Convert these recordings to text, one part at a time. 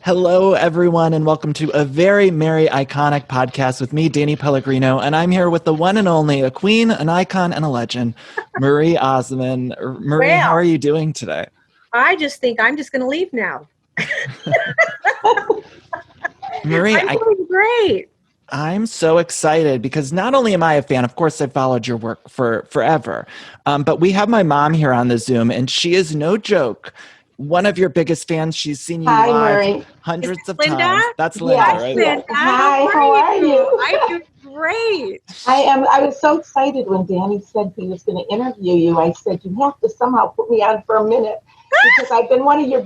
Hello, everyone, and welcome to a very merry, iconic podcast with me, Danny Pellegrino, and I'm here with the one and only, a queen, an icon, and a legend, Marie Osmond. Marie, how are you doing today? I just think I'm just going to leave now. Marie, I'm doing great. I'm so excited because not only am I a fan, of course, I've followed your work for forever, but we have my mom here on the Zoom, and she is no joke. One of your biggest fans. She's seen you live Marie. hundreds of Linda? times. That's Linda, Yes, right? yes. Hi, how are you? I'm doing great. I was so excited when Danny said he was going to interview you. I said, you have to somehow put me on for a minute because I've been one of your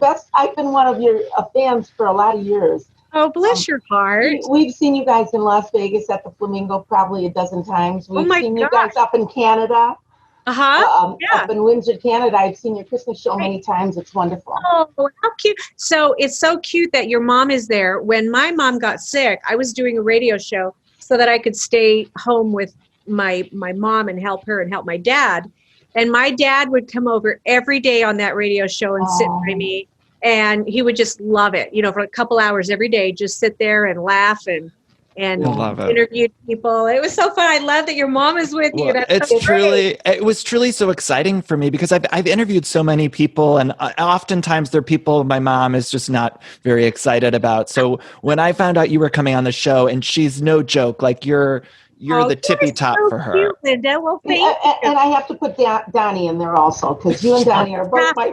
fans for a lot of years. Oh, bless your heart. We've seen you guys in Las Vegas at the Flamingo probably a dozen times. We've seen you guys up in Canada. Up in Windsor, Canada. I've seen your Christmas show many times. It's wonderful. Oh, how cute. So it's so cute that your mom is there. When my mom got sick, I was doing a radio show so that I could stay home with my mom and help her and help my dad. And my dad would come over every day on that radio show and sit by me. And he would just love it, for a couple hours every day, just sit there and laugh and interview people. It was so fun. I love that your mom is with you. It was truly so exciting for me because I've interviewed so many people, and oftentimes they're people my mom is just not very excited about. So when I found out you were coming on the show, and she's no joke, like you're the tippy top for her. Cute, Linda. Well, thank you. And I have to put Donny in there also because you and Donny are both my.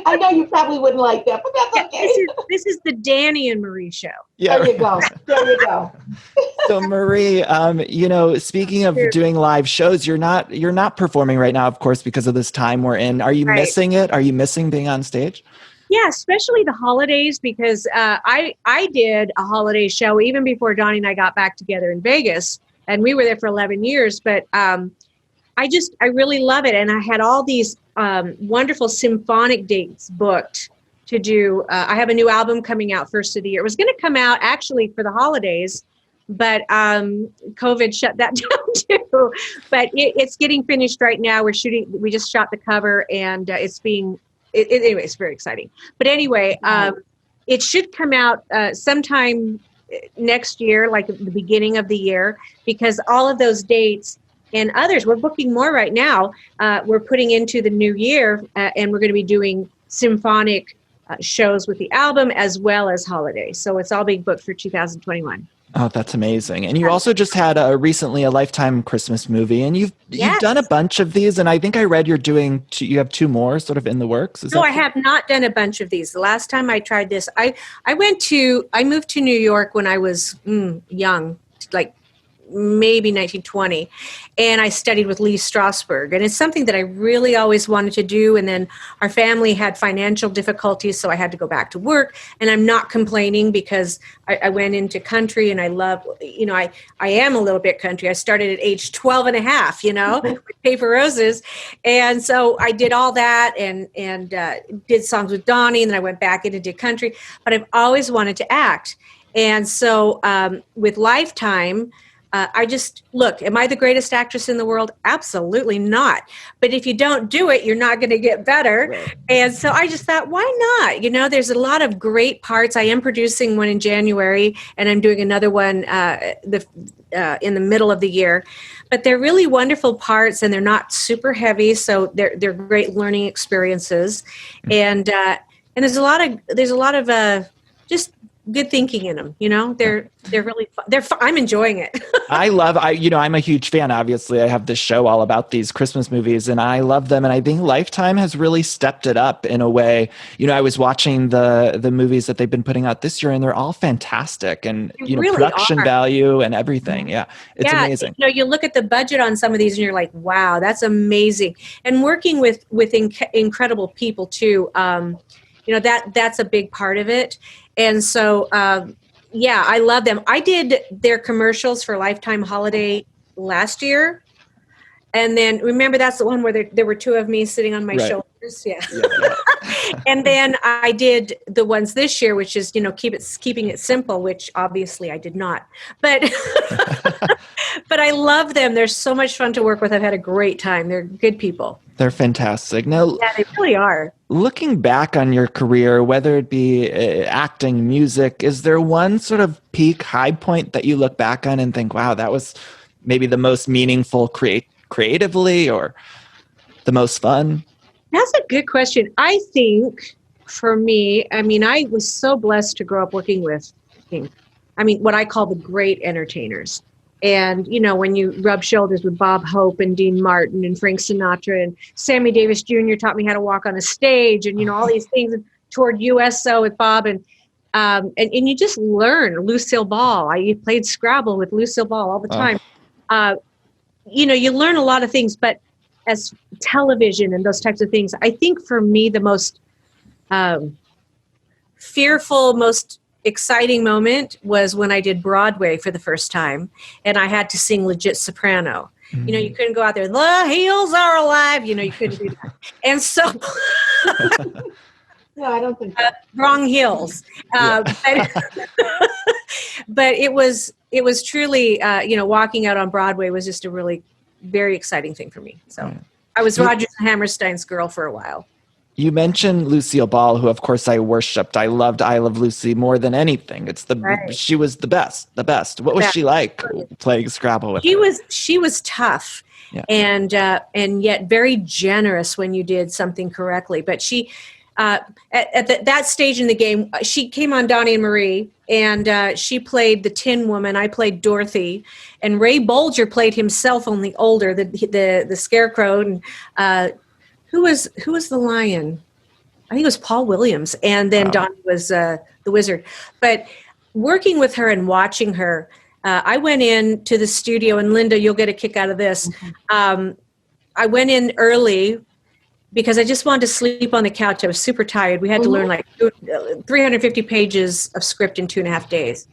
I know you probably wouldn't like that, but that's okay. This is the Danny and Marie show. Yeah. There you go. So Marie, speaking of doing live shows, you're not performing right now, of course, because of this time we're in. Are you missing it? Are you missing being on stage? Yeah, especially the holidays, because I did a holiday show even before Donny and I got back together in Vegas, and we were there for 11 years. But I really love it, and I had all these wonderful symphonic dates booked to do. I have a new album coming out first of the year. It was going to come out actually for the holidays, but COVID shut that down too. But it's getting finished right now. We just shot the cover, and anyway, it's very exciting. But anyway, it should come out sometime next year, like at the beginning of the year, because all of those dates and others, we're booking more right now. We're putting into the new year, and we're going to be doing symphonic shows with the album as well as holidays. So it's all being booked for 2021. Oh, that's amazing. And you also just had recently a Lifetime Christmas movie, and you've done a bunch of these, and I think I read you have two more sort of in the works. No, I have not done a bunch of these. The last time I tried this, I moved to New York when I was young, like maybe 1920, and I studied with Lee Strasberg, and it's something that I really always wanted to do. And then our family had financial difficulties, so I had to go back to work, and I'm not complaining because I went into country, and I love, I am a little bit country. I started at age 12 and a half, with Paper Roses. And so I did all that and did songs with Donny, and then I went back in and did country, but I've always wanted to act. And so with Lifetime, am I the greatest actress in the world? Absolutely not. But if you don't do it, you're not going to get better. Right. And so I just thought, why not? There's a lot of great parts. I am producing one in January, and I'm doing another one in the middle of the year. But they're really wonderful parts, and they're not super heavy, so they're great learning experiences. And there's a lot of just good thinking in them. They're really fun. They're fun. I'm enjoying it. I'm a huge fan. Obviously, I have this show all about these Christmas movies, and I love them. And I think Lifetime has really stepped it up in a way. I was watching the movies that they've been putting out this year, and they're all fantastic. And really production value and everything. Yeah, it's amazing. You look at the budget on some of these, and you're like, wow, that's amazing. And working with incredible people too. That's a big part of it. And so, I love them. I did their commercials for Lifetime Holiday last year. And then, remember, that's the one where there were two of me sitting on my shoulders. Yeah. And then I did the ones this year, which is, keeping it simple, which obviously I did not. But but I love them. They're so much fun to work with. I've had a great time. They're good people. They're fantastic. Now, Yeah, they really are. looking back on your career, whether it be acting, music, is there one sort of peak high point that you look back on and think, wow, that was maybe the most meaningful creatively or the most fun? That's a good question. I think for me, I was so blessed to grow up working with, what I call the great entertainers. And, when you rub shoulders with Bob Hope and Dean Martin and Frank Sinatra and Sammy Davis Jr. taught me how to walk on a stage and, all these things, and toured USO with Bob and you just learn. Lucille Ball. I played Scrabble with Lucille Ball all the time. You learn a lot of things, but as television and those types of things, I think for me, the most fearful, most exciting moment was when I did Broadway for the first time and I had to sing legit soprano. Mm-hmm. You couldn't go out there, the heels are alive. You couldn't do that. And so no, I don't think so. Wrong heels. But it was truly, walking out on Broadway was just a really very exciting thing for me. So I was Rodgers and Hammerstein's girl for a while. You mentioned Lucille Ball, who of course I worshipped. I loved I Love Lucy more than anything. She was the best. What was she like playing Scrabble with her? She was tough, and yet very generous when you did something correctly. But she, at that stage in the game, she came on Donny and Marie, and she played the Tin Woman. I played Dorothy, and Ray Bolger played himself, only older, the Scarecrow. And who was the lion? I think it was Paul Williams, and then Donny was the wizard. But working with her and watching her, I went in to the studio, and Linda, you'll get a kick out of this. Mm-hmm. I went in early because I just wanted to sleep on the couch. I was super tired. We had to learn like 350 pages of script in 2.5 days.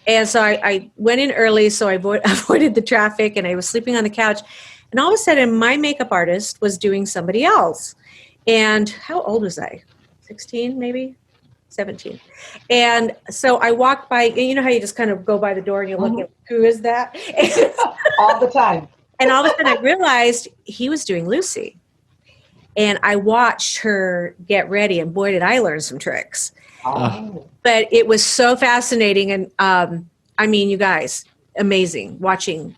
And so I went in early, so I avoided the traffic, and I was sleeping on the couch. And all of a sudden, my makeup artist was doing somebody else. And how old was I? 16, maybe? 17. And so I walked by, and you know how you just kind of go by the door and you look at, who is that? All the time. And all of a sudden I realized he was doing Lucy. And I watched her get ready, and boy, did I learn some tricks. Oh. But it was so fascinating. And you guys, amazing watching.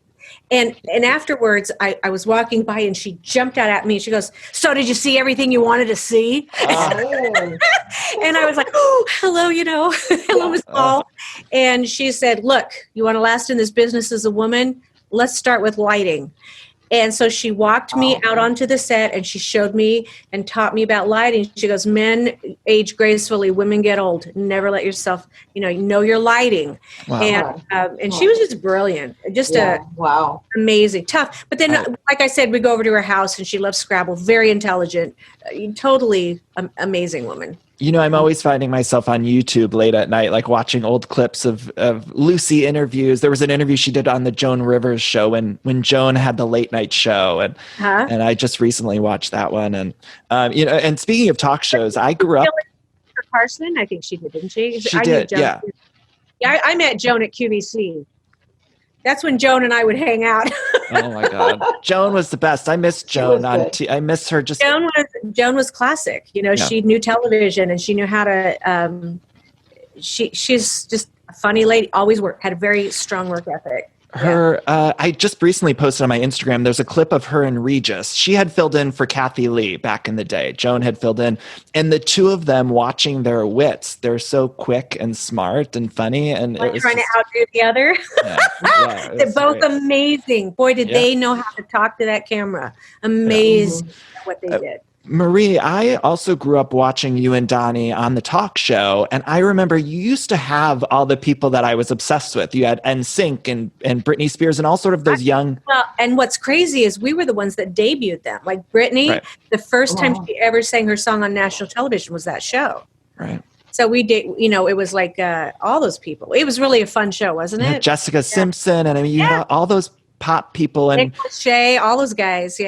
And afterwards, I was walking by, and she jumped out at me, and she goes, "So did you see everything you wanted to see?" Oh. And I was like, "Oh, hello, hello, Miss Paul." And she said, "Look, you want to last in this business as a woman? Let's start with lighting." And so she walked me out onto the set, and she showed me and taught me about lighting. She goes, "Men age gracefully, women get old. Never let yourself, know your lighting." Wow. And she was just brilliant, just amazing, tough. But then, like I said, we go over to her house, and she loves Scrabble. Very intelligent, totally amazing woman. I'm always finding myself on YouTube late at night, like watching old clips of Lucy interviews. There was an interview she did on the Joan Rivers show when Joan had the late night show. And I just recently watched that one. And, and speaking of talk shows, I grew up. Carson, I think she did, didn't she? She did, yeah. Yeah, I met Joan at QVC. That's when Joan and I would hang out. Oh my God, Joan was the best. I miss Joan I miss her. Just Joan was classic. She knew television, and she knew how to. She's just a funny lady. Always had a very strong work ethic. I just recently posted on my Instagram, there's a clip of her and Regis. She had filled in for Kathy Lee back in the day. Joan had filled in, and the two of them watching their wits. They're so quick and smart and funny. And trying to outdo the other. They're both amazing. Boy, did they know how to talk to that camera. Amazing what they did. Marie, I also grew up watching you and Donny on the talk show, and I remember you used to have all the people that I was obsessed with. You had NSYNC and Britney Spears and all sort of those young... Well, and what's crazy is we were the ones that debuted them. Like Britney, the first time she ever sang her song on national television was that show. Right. So we did, it was like all those people. It was really a fun show, wasn't it? Jessica Simpson, and you had all those pop people. And Nick Lachey, all those guys,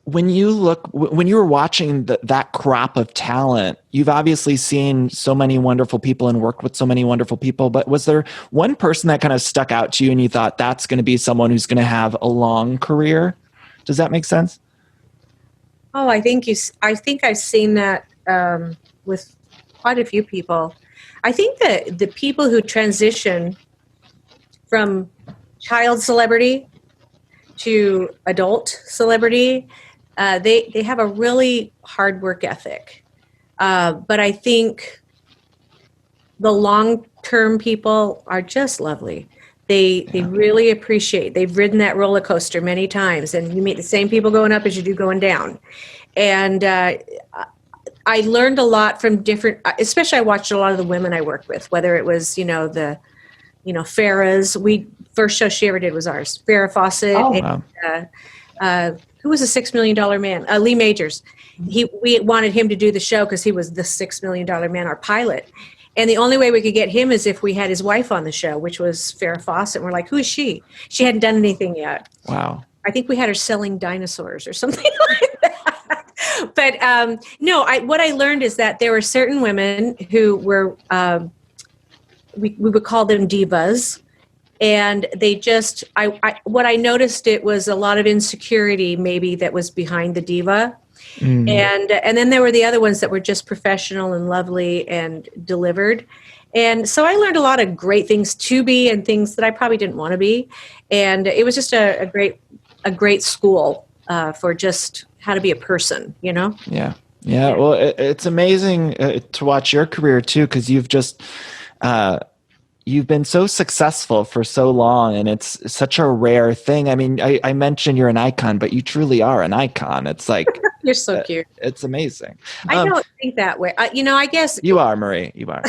when you were watching that crop of talent, you've obviously seen so many wonderful people and worked with so many wonderful people, but was there one person that kind of stuck out to you and you thought that's going to be someone who's going to have a long career? Does that make sense? Oh, I think I've seen that with quite a few people. I think that the people who transition from child celebrity to adult celebrity, they have a really hard work ethic. But I think the long-term people are just lovely. They really appreciate. They've ridden that roller coaster many times, and you meet the same people going up as you do going down. And I learned a lot from different. Especially, I watched a lot of the women I worked with, whether it was Farrah's. First show she ever did was ours. Farrah Fawcett. Oh, and, who was a $6 million man? Lee Majors. We wanted him to do the show because he was the $6 million man, our pilot. And the only way we could get him is if we had his wife on the show, which was Farrah Fawcett. And we're like, who is she? She hadn't done anything yet. Wow. I think we had her selling dinosaurs or something like that. But what I learned is that there were certain women who were, we would call them divas. And they just, what I noticed, it was a lot of insecurity maybe that was behind the diva. Mm. And then there were the other ones that were just professional and lovely and delivered. And so I learned a lot of great things to be and things that I probably didn't want to be. And it was just a great school for just how to be a person, you know? Yeah. Yeah. Well, it's amazing to watch your career too, because you've just, you've been so successful for so long, and it's such a rare thing. I mean, I mentioned you're an icon, but you truly are an icon. It's like, you're so cute. It's amazing. I don't think that way. I guess you are, Marie. You are.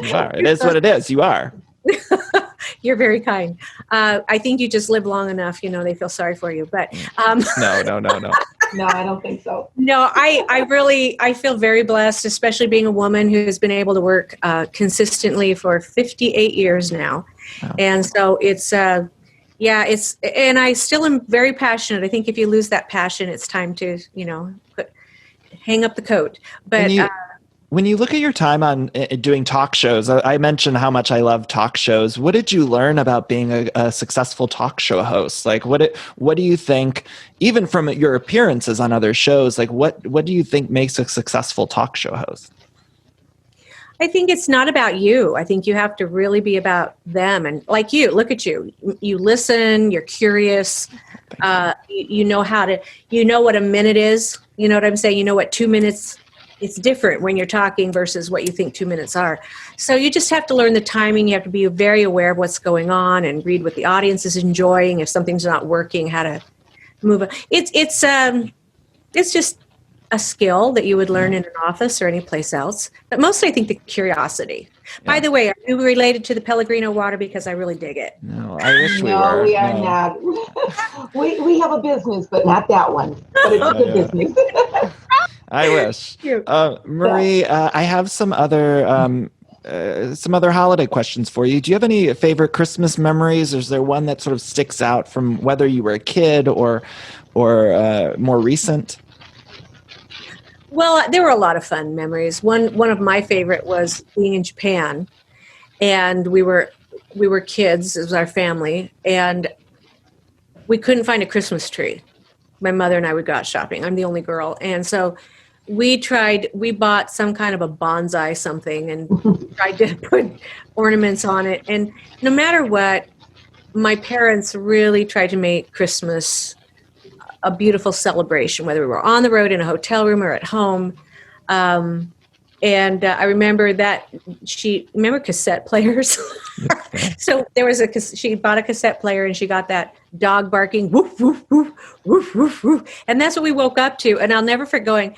You are. It is what it is. You are. You're very kind. I think you just live long enough. They feel sorry for you. But No. No, I don't think so. No, I feel very blessed, especially being a woman who has been able to work consistently for 58 years now. Wow. And so and I still am very passionate. I think if you lose that passion, it's time to, hang up the coat. But when you look at your time on doing talk shows, I mentioned how much I love talk shows. What did you learn about being a successful talk show host? Like, what do you think, even from your appearances on other shows, like what do you think makes a successful talk show host? I think it's not about you. I think you have to really be about them. And like you, look at you. You listen, you're curious. You know what a minute is. You know what I'm saying? You know what 2 minutes. It's different when you're talking versus what you think 2 minutes are. So you just have to learn the timing. You have to be very aware of what's going on and read what the audience is enjoying. If something's not working, how to move it. It's just a skill that you would learn in an office or any place else. But mostly I think the curiosity. Yeah. By the way, are you related to the Pellegrino water? Because I really dig it. No, I wish we were. No, we are not. we have a business, but not that one. But it's a good business. I wish. Marie, I have some other holiday questions for you. Do you have any favorite Christmas memories? Or is there one that sort of sticks out from whether you were a kid or more recent? Well, there were a lot of fun memories. One of my favorite was being in Japan, and we were kids. It was our family, and we couldn't find a Christmas tree. My mother and I would go out shopping. I'm the only girl, and so we bought some kind of a bonsai something and tried to put ornaments on it. And no matter what, my parents really tried to make Christmas a beautiful celebration, whether we were on the road in a hotel room or at home. And I remember that remember cassette players? So there was she bought a cassette player and she got that dog barking, woof, woof, woof, woof, woof, woof. And that's what we woke up to. And I'll never forget going,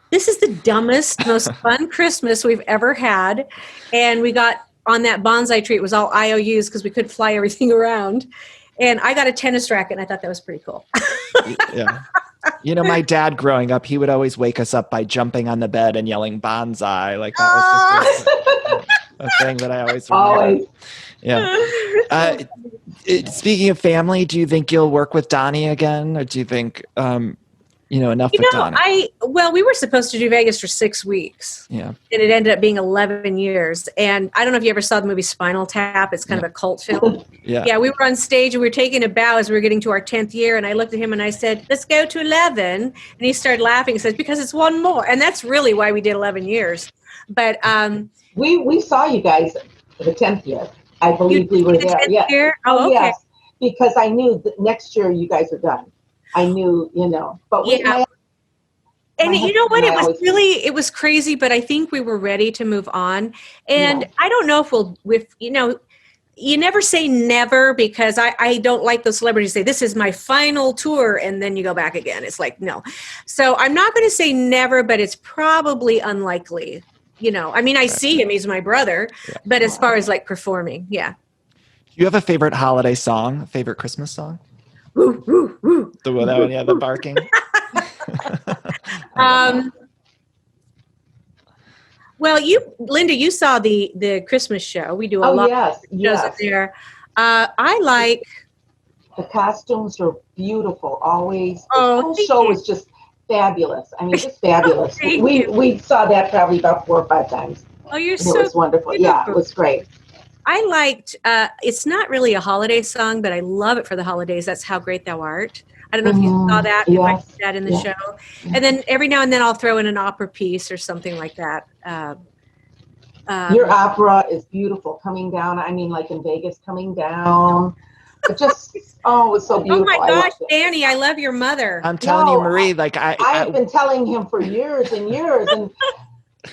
this is the dumbest, most fun Christmas we've ever had. And we got on that bonsai tree. It was all IOUs because we could fly everything around. And I got a tennis racket, and I thought that was pretty cool. Yeah. My dad growing up, he would always wake us up by jumping on the bed and yelling bonsai. Like that was just a thing that I always remember. Always. Yeah. Speaking of family, do you think you'll work with Donny again? Or do you think enough with Donny. We were supposed to do Vegas for 6 weeks. Yeah. And it ended up being 11 years. And I don't know if you ever saw the movie Spinal Tap. It's kind of a cult film. Yeah. We were on stage and we were taking a bow as we were getting to our 10th year. And I looked at him and I said, let's go to 11. And he started laughing and says, because it's one more. And that's really why we did 11 years. But we saw you guys for the 10th year. I believe we were there. Yeah. Year? Oh, okay. Yes, because I knew that next year you guys are done. I knew, but and you know what? It was crazy, but I think we were ready to move on. And I don't know if you never say never, because I don't like those celebrities say, this is my final tour, and then you go back again. It's like, no. So I'm not going to say never, but it's probably unlikely. I see him, he's my brother, but as far as like performing, Do you have a favorite holiday song, favorite Christmas song? Woo, woo, woo. The one, the barking. Well, Linda, you saw the Christmas show. We do a lot of shows up there. I like the costumes are beautiful. Always, the Oh, whole thank show you. was just fabulous. I mean, just fabulous. Thank we you. we saw that probably about 4 or 5 times. Oh, you're And so it was wonderful. Yeah, beautiful. it was great. I liked, it's not really a holiday song, but I love it for the holidays. That's How Great Thou Art. I don't know if you saw that, if I did that in the show. And then every now and then I'll throw in an opera piece or something like that. Your opera is beautiful, coming down. I mean, like in Vegas, coming down. It just, it was so beautiful. Oh my gosh, Danny, I love your mother. I'm telling you, Marie, I've been telling him for years and years. And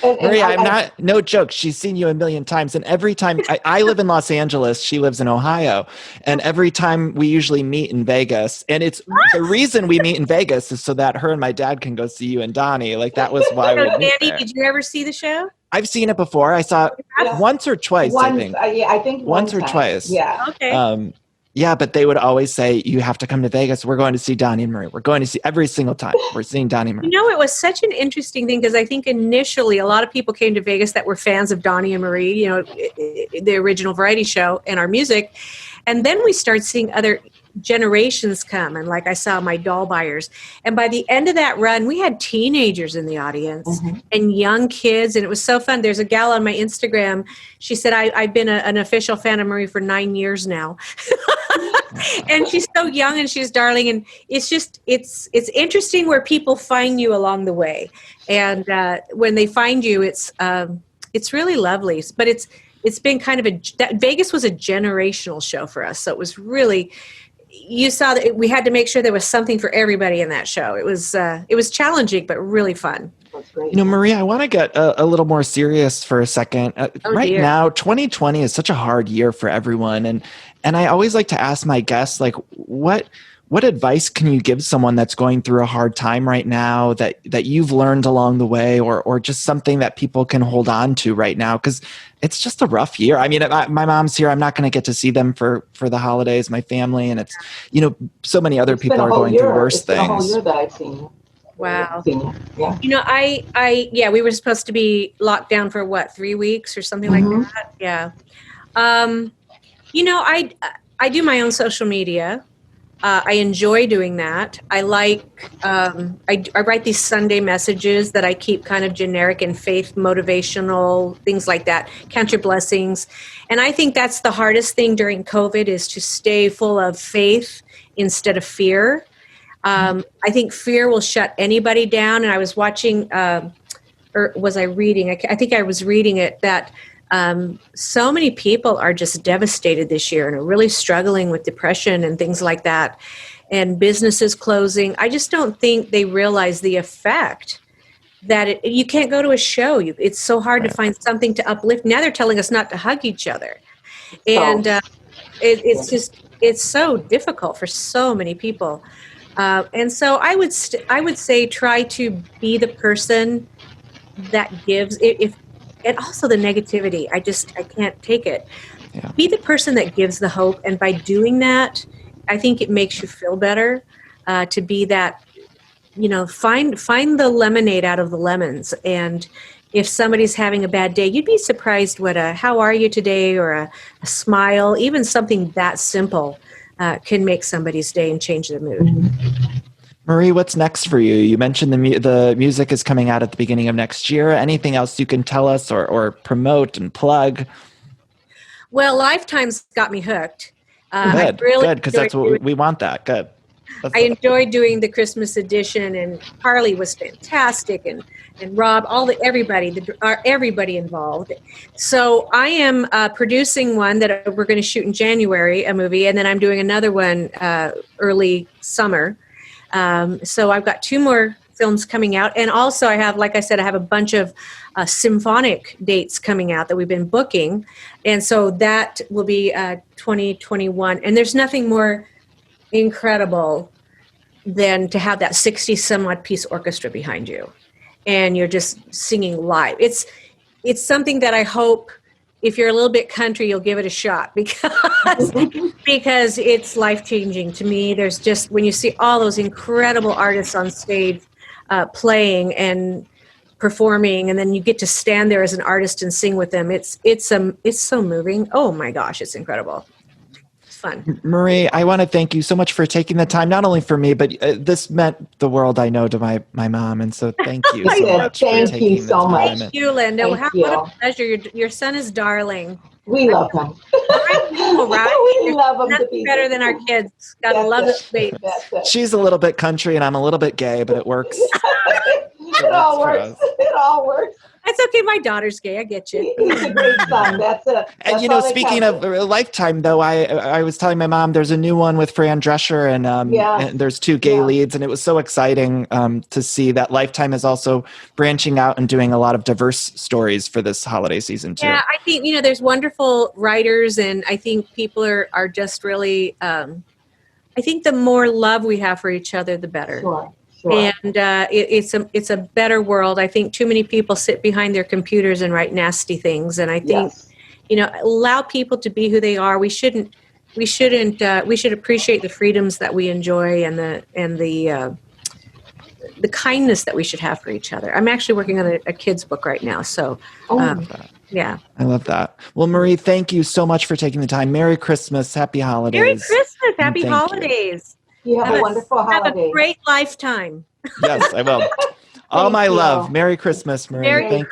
Maria, I'm not, no joke. She's seen you a million times. And every time I live in Los Angeles, she lives in Ohio. And every time we usually meet in Vegas, and it's the reason we meet in Vegas is so that her and my dad can go see you and Donny. Like that was why we meet Danny, there. did you ever see the show? I've seen it before. I saw it once or twice, I think. I think once or twice. Yeah. Okay. Yeah, but they would always say, you have to come to Vegas. We're going to see Donny and Marie. We're going to see every single time. We're seeing Donny and Marie. It was such an interesting thing because I think initially a lot of people came to Vegas that were fans of Donny and Marie, the original variety show and our music. And then we started seeing other generations come. And like I saw my doll buyers. And by the end of that run, we had teenagers in the audience and young kids. And it was so fun. There's a gal on my Instagram. She said, I've been an official fan of Marie for 9 years now. And she's so young and she's darling. And it's just, it's interesting where people find you along the way. And when they find you, it's really lovely. But it's been kind of Vegas was a generational show for us. So it was really, you saw that we had to make sure there was something for everybody in that show. It was challenging, but really fun. Maria, I want to get a little more serious for a second. Dear. Now, 2020 is such a hard year for everyone. And I always like to ask my guests, like, what advice can you give someone that's going through a hard time right now that you've learned along the way, or just something that people can hold on to right now? Because it's just a rough year. I mean, my mom's here. I'm not going to get to see them for the holidays, my family. And it's, so many other people are going through worse things. It's been a whole year that I've seen you. Wow. Yeah. We were supposed to be locked down for 3 weeks or something like that. Yeah. I do my own social media. I enjoy doing that. I like, I write these Sunday messages that I keep kind of generic and faith motivational, things like that. Count your blessings. And I think that's the hardest thing during COVID is to stay full of faith instead of fear. I think fear will shut anybody down. And I was watching, or was I reading? I think I was reading it that so many people are just devastated this year and are really struggling with depression and things like that, and businesses closing. I just don't think they realize the effect that you can't go to a show. It's so hard to find something to uplift. Now they're telling us not to hug each other. And it's so difficult for so many people. And so I would say try to be the person that gives, and also the negativity. I can't take it. Yeah. Be the person that gives the hope. And by doing that, I think it makes you feel better to be that, find the lemonade out of the lemons. And if somebody's having a bad day, you'd be surprised what how are you today, or a smile, even something that simple can make somebody's day and change their mood. Marie, what's next for you? You mentioned the music is coming out at the beginning of next year. Anything else you can tell us or promote and plug? Well, Lifetime's got me hooked. Good, good, because that's what we want. That good. I enjoyed doing the Christmas edition, and Carly was fantastic, and Rob, everybody involved. So I am producing one that we're going to shoot in January, a movie, and then I'm doing another one early summer. So I've got 2 more films coming out, and also I have, like I said, I have a bunch of symphonic dates coming out that we've been booking, and so that will be 2021. And there's nothing more incredible than to have that 60 some odd piece orchestra behind you and you're just singing live. It's something that I hope if you're a little bit country, you'll give it a shot because it's life-changing to me. There's just, when you see all those incredible artists on stage playing and performing, and then you get to stand there as an artist and sing with them, it's so moving. Oh my gosh, it's incredible. Fun. Marie, I want to thank you so much for taking the time, not only for me, but this meant the world, I know, to my mom. And so thank you so much. Thank you so much. Thank you, Linda. What a pleasure. Your son is darling. We love him. I know, right? We love him. Nothing better than our kids. Gotta love this baby. She's a little bit country and I'm a little bit gay, but it works. It all works. It all works. It's okay. My daughter's gay. I get you. He's a great son. That's it. And speaking of Lifetime, though, I was telling my mom there's a new one with Fran Drescher, and there's 2 gay leads, and it was so exciting to see that Lifetime is also branching out and doing a lot of diverse stories for this holiday season too. Yeah, I think there's wonderful writers, and I think people are just really. I think the more love we have for each other, the better. Sure. And it's a better world. I think too many people sit behind their computers and write nasty things. And I think, allow people to be who they are. We should appreciate the freedoms that we enjoy and the kindness that we should have for each other. I'm actually working on a kid's book right now. So, yeah. I love that. Well, Marie, thank you so much for taking the time. Merry Christmas. Happy holidays. Merry Christmas. Happy holidays. You have a wonderful holiday. Have a great lifetime. Yes, I will. All my love. Merry Christmas, Marie. Thank you.